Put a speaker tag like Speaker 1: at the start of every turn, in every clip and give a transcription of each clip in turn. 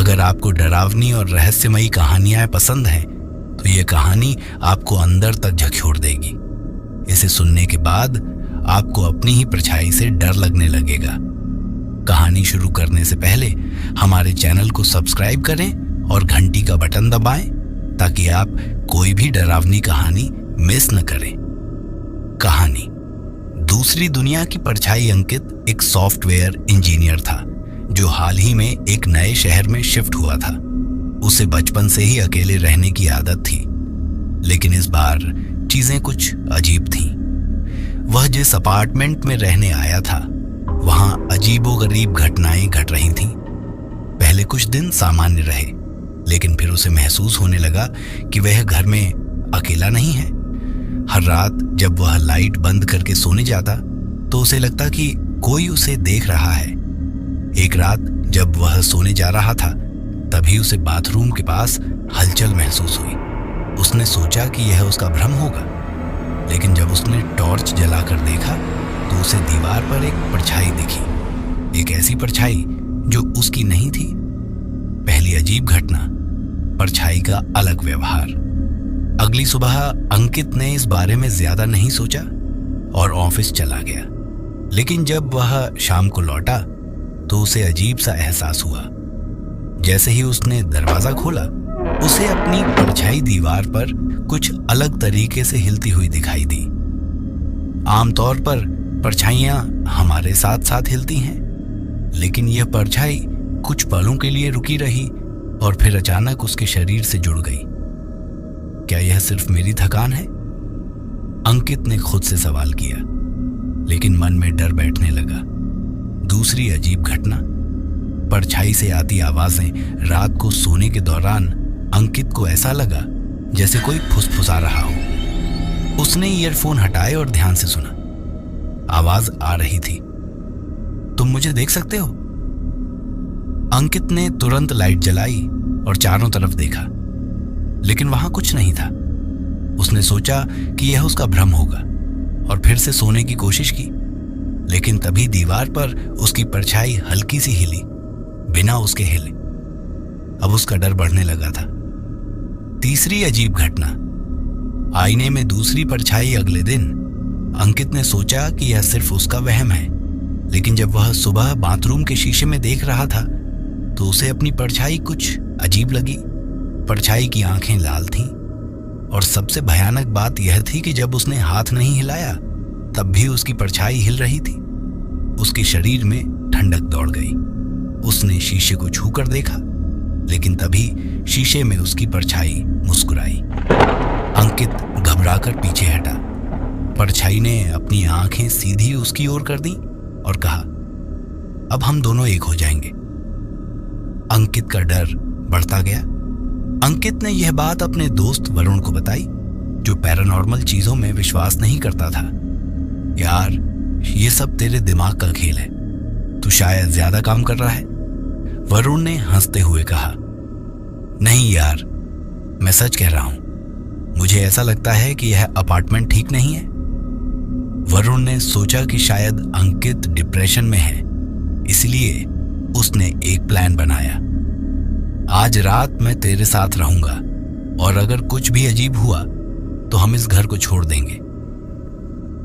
Speaker 1: अगर आपको डरावनी और रहस्यमयी कहानियां पसंद हैं तो ये कहानी आपको अंदर तक झकझोर देगी। इसे सुनने के बाद आपको अपनी ही परछाई से डर लगने लगेगा। कहानी शुरू करने से पहले हमारे चैनल को सब्सक्राइब करें और घंटी का बटन दबाएं ताकि आप कोई भी डरावनी कहानी मिस न करें। कहानी। दूसरी दुनिया की परछाई अंकित एक सॉफ्टवेयर इंजीनियर था जो हाल ही में एक नए शहर में शिफ्ट हुआ था। उसे बचपन से ही अकेले रहने की आदत थी, लेकिन इस बार चीजें कुछ अजीब थीं। वह जिस अपार्टमेंट में रहने आया था वहां अजीबोगरीब घटनाएं घट रही थीं। पहले कुछ दिन सामान्य रहे, लेकिन फिर उसे महसूस होने लगा कि वह घर में अकेला नहीं है। हर रात जब वह लाइट बंद करके सोने जाता तो उसे लगता कि कोई उसे देख रहा है। एक रात जब वह सोने जा रहा था तभी उसे बाथरूम के पास हलचल महसूस हुई। उसने सोचा कि यह उसका भ्रम होगा, लेकिन जब उसने टॉर्च जलाकर देखा तो उसे दीवार पर एक परछाई दिखी। एक ऐसी परछाई जो उसकी नहीं थी। पहली अजीब घटना, परछाई का अलग व्यवहार। अगली सुबह अंकित ने इस बारे में ज्यादा नहीं सोचा और ऑफिस चला गया। लेकिन जब वह शाम को लौटा तो उसे अजीब सा एहसास हुआ। जैसे ही उसने दरवाजा खोला उसे अपनी परछाई दीवार पर कुछ अलग तरीके से हिलती हुई दिखाई दी। आमतौर पर परछाइयां हमारे साथ साथ हिलती हैं, लेकिन यह परछाई कुछ पलों के लिए रुकी रही और फिर अचानक उसके शरीर से जुड़ गई। क्या यह सिर्फ मेरी थकान है? अंकित ने खुद से सवाल किया, लेकिन मन में डर बैठने लगा। दूसरी अजीब घटना, परछाई से आती आवाजें। रात को सोने के दौरान अंकित को ऐसा लगा जैसे कोई फुसफुसा रहा हो। उसने ईयरफोन हटाए और ध्यान से सुना। आवाज आ रही थी, तुम मुझे देख सकते हो? अंकित ने तुरंत लाइट जलाई और चारों तरफ देखा, लेकिन वहां कुछ नहीं था। उसने सोचा कि यह उसका भ्रम होगा और फिर से सोने की कोशिश की, लेकिन तभी दीवार पर उसकी परछाई हल्की सी हिली, बिना उसके हिले। अब उसका डर बढ़ने लगा था। तीसरी अजीब घटना, आईने में दूसरी परछाई। अगले दिन अंकित ने सोचा कि यह सिर्फ उसका वहम है, लेकिन जब वह सुबह बाथरूम के शीशे में देख रहा था तो उसे अपनी परछाई कुछ अजीब लगी। परछाई की आंखें लाल थीं और सबसे भयानक बात यह थी कि जब उसने हाथ नहीं हिलाया तब भी उसकी परछाई हिल रही थी। उसके शरीर में ठंडक दौड़ गई। उसने शीशे को छूकर देखा, लेकिन तभी शीशे में उसकी परछाई मुस्कुराई। अंकित घबराकर पीछे हटा। परछाई ने अपनी आंखें सीधी उसकी ओर कर दी और कहा, अब हम दोनों एक हो जाएंगे। अंकित का डर बढ़ता गया। अंकित ने यह बात अपने दोस्त वरुण को बताई, जो पैरानॉर्मल चीजों में विश्वास नहीं करता था। यार, ये सब तेरे दिमाग का खेल है, तू शायद ज्यादा काम कर रहा है। वरुण ने हंसते हुए कहा, नहीं यार, मैं सच कह रहा हूं। मुझे ऐसा लगता है कि यह अपार्टमेंट ठीक नहीं है। वरुण ने सोचा कि शायद अंकित डिप्रेशन में है, इसलिए उसने एक प्लान बनाया। आज रात मैं तेरे साथ रहूंगा और अगर कुछ भी अजीब हुआ तो हम इस घर को छोड़ देंगे।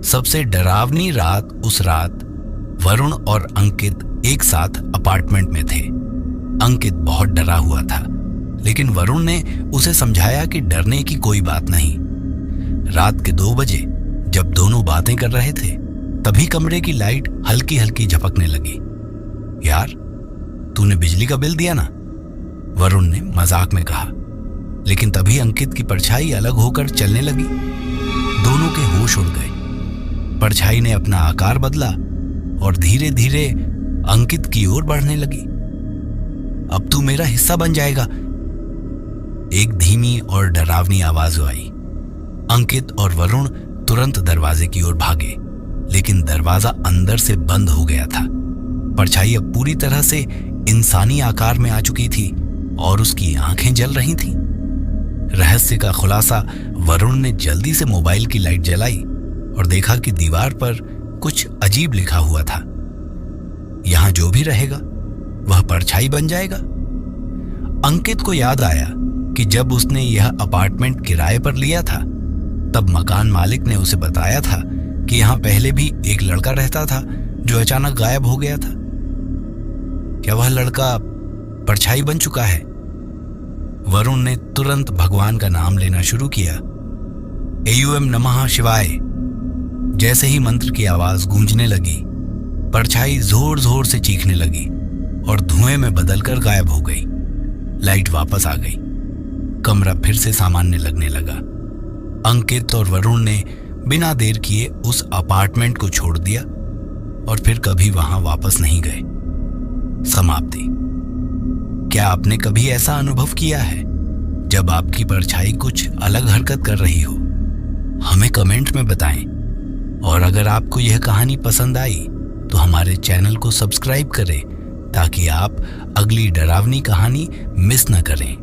Speaker 1: सबसे डरावनी रात उस रात वरुण और अंकित एक साथ अपार्टमेंट में थे। अंकित बहुत डरा हुआ था, लेकिन वरुण ने उसे समझाया कि डरने की कोई बात नहीं। रात के 2 बजे जब दोनों बातें कर रहे थे तभी कमरे की लाइट हल्की हल्की झपकने लगी। यार, तूने बिजली का बिल दिया ना? वरुण ने मजाक में कहा, लेकिन तभी अंकित की परछाई अलग होकर चलने लगी। दोनों के होश उड़ गए। परछाई ने अपना आकार बदला और धीरे धीरे अंकित की ओर बढ़ने लगी। अब तू मेरा हिस्सा बन जाएगा, एक धीमी और डरावनी आवाज आई। अंकित और वरुण तुरंत दरवाजे की ओर भागे, लेकिन दरवाजा अंदर से बंद हो गया था। परछाई अब पूरी तरह से इंसानी आकार में आ चुकी थी और उसकी आंखें जल रही थीं। रहस्य का खुलासा, वरुण ने जल्दी से मोबाइल की लाइट जलाई और देखा कि दीवार पर कुछ अजीब लिखा हुआ था। यहां जो भी रहेगा वह परछाई बन जाएगा। अंकित को याद आया कि जब उसने यह अपार्टमेंट किराए पर लिया था तब मकान मालिक ने उसे बताया था कि यहां पहले भी एक लड़का रहता था जो अचानक गायब हो गया था। क्या वह लड़का परछाई बन चुका है? वरुण ने तुरंत भगवान का नाम लेना शुरू किया। एयूएम नमः शिवाय। जैसे ही मंत्र की आवाज गूंजने लगी, परछाई जोर जोर से चीखने लगी और धुएं में बदलकर गायब हो गई। लाइट वापस आ गई। कमरा फिर से सामान्य लगने लगा। अंकित और वरुण ने बिना देर किए उस अपार्टमेंट को छोड़ दिया और फिर कभी वहां वापस नहीं गए। समाप्ति। क्या आपने कभी ऐसा अनुभव किया है जब आपकी परछाई कुछ अलग हरकत कर रही हो? हमें कमेंट में बताएं। और अगर आपको यह कहानी पसंद आई तो हमारे चैनल को सब्सक्राइब करें ताकि आप अगली डरावनी कहानी मिस न करें।